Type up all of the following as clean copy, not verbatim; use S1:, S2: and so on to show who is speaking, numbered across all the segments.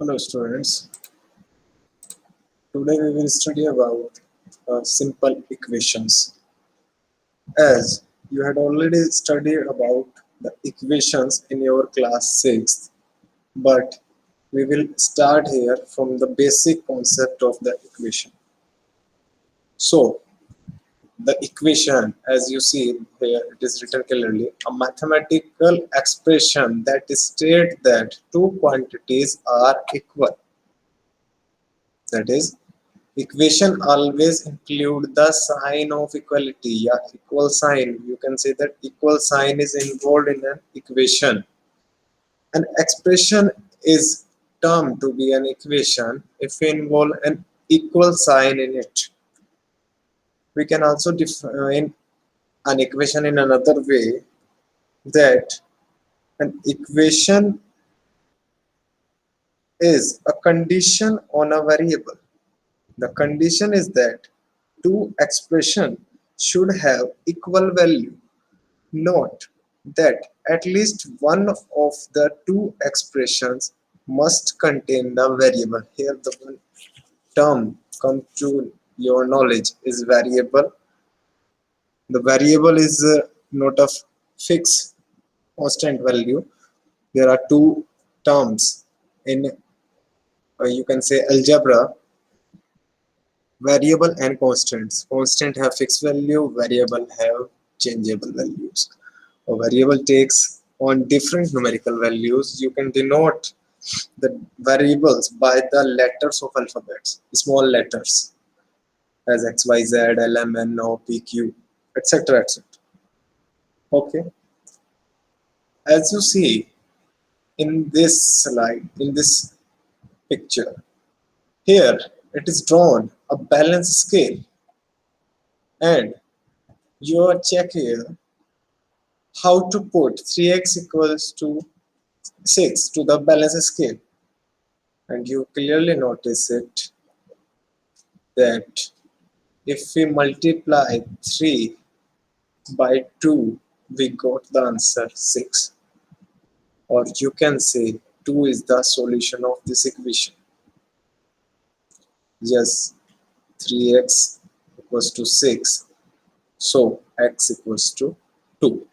S1: Hello students, today we will study about simple equations. As you had already studied about the equations in your class 6, but we will start here from the basic concept of the equation. So, the equation, as you see here, it is written clearly, a mathematical expression that states that two quantities are equal. That is, equation always include the sign of equality. Yeah, equal sign. You can say that equal sign is involved in an equation. An expression is termed to be an equation if we involve an equal sign in it. We can also define an equation in another way, that an equation is a condition on a variable. The condition is that two expressions should have equal value. Note that at least one of the two expressions must contain the variable. Here the one term comes to your knowledge is variable. The variable is not a fixed constant value. There are two terms in you can say algebra, variable and constants. Constant have fixed value, variable have changeable values. A variable takes on different numerical values. You can denote the variables by the letters of alphabets, small letters as X, Y, Z, L, M, N, O, P, Q, etc. etc. Okay. As you see in this slide, in this picture, here it is drawn a balance scale, and you check here how to put 3x equals to 6 to the balance scale, and you clearly notice it that if we multiply 3 by 2 we got the answer 6, or you can say 2 is the solution of this equation. Yes, 3x equals to 6, so x equals to 2.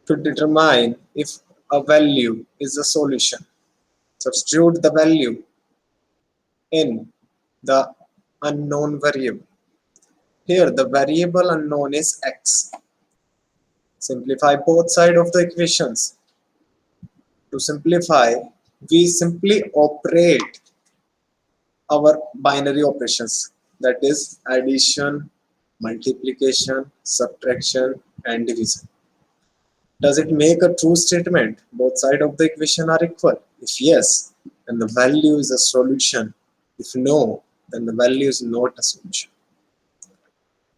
S1: To determine if a value is a solution, substitute the value in the unknown variable. Here the variable unknown is x. Simplify both sides of the equations. To simplify, we simply operate our binary operations, that is addition, multiplication, subtraction and division. Does it make a true statement? Both sides of the equation are equal. If yes, then the value is a solution. If no, then the value is not a solution.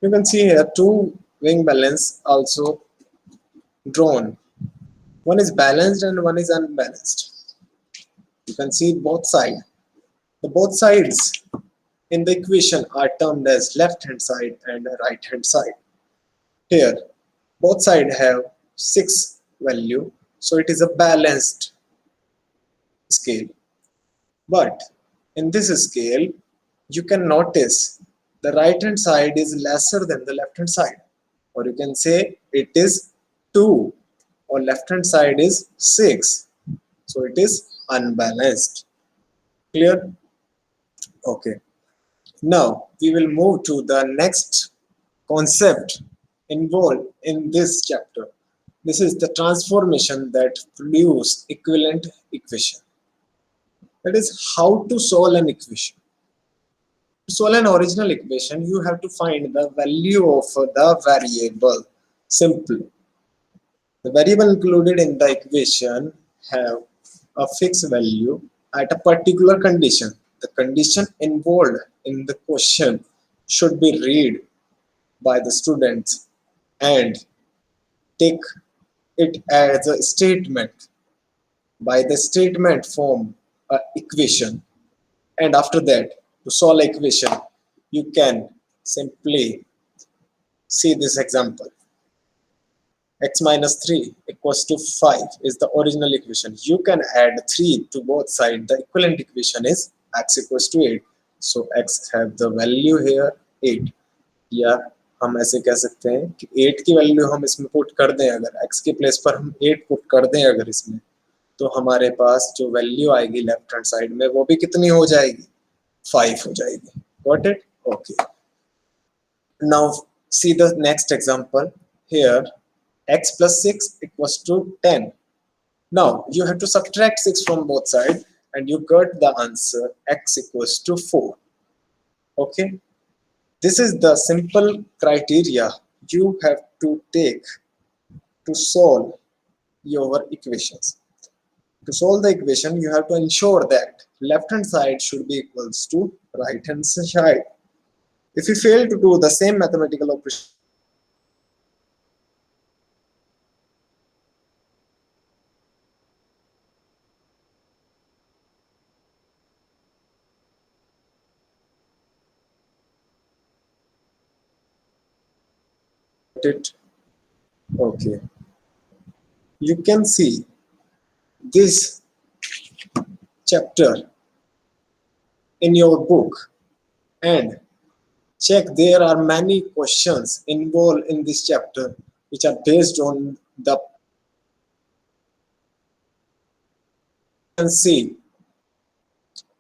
S1: You can see here two wing balance also drawn. One is balanced and one is unbalanced. You can see both sides. The both sides in the equation are termed as left hand side and right hand side. Here, both sides have 6 value, so it is a balanced scale. But in this scale, you can notice the right hand side is lesser than the left hand side, or you can say it is 2, or left hand side is 6, so it is unbalanced. Clear? Okay. Now we will move to the next concept involved in this chapter. This is the transformation that produce equivalent equation. That is how to solve an equation. To solve an original equation, you have to find the value of the variable. Simple. The variable included in the equation have a fixed value at a particular condition. The condition involved in the question should be read by the students and take it as a statement. By the statement form a equation, and after that to solve equation you can simply see this example. x minus 3 equals to 5 is the original equation. You can add 3 to both sides. The equivalent equation is x equals to 8. So x have the value here 8. या हम ऐसे कह सकते हैं कि 8 की value हम इसमें पुट कर दें, अगर x के प्लेस पर हम 8 पुट कर दें अगर इसमें, तो हमारे पास जो वैल्यू आएगी लेफ्ट हैंड साइड में वो भी कितनी हो जाएगी, 5 हो जाएगी. Got it? Okay. Now see the next example here. X plus 6 equals to 10. Now you have to subtract 6 from both sides and you get the answer x equals to 4. Okay, this is the simple criteria you have to take to solve your equations. To solve the equation, you have to ensure that left hand side should be equals to right hand side. If you fail to do the same mathematical operation, it okay, you can see this chapter in your book and check there are many questions involved in this chapter which are based on the, you can see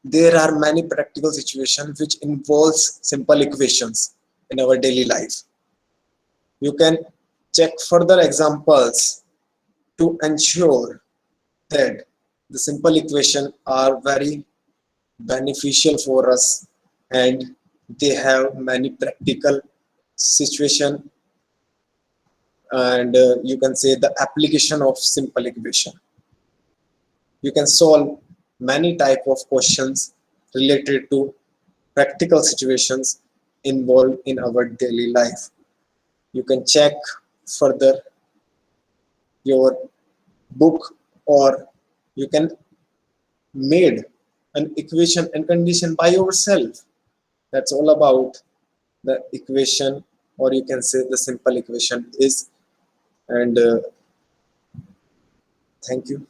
S1: there are many practical situations which involves simple equations in our daily life. You can check further examples to ensure that the simple equations are very beneficial for us and they have many practical situation, and you can say the application of simple equation. You can solve many type of questions related to practical situations involved in our daily life. You can check further your book, or you can made an equation and condition by yourself. That's all about the equation, or you can say the simple equation is. And thank you.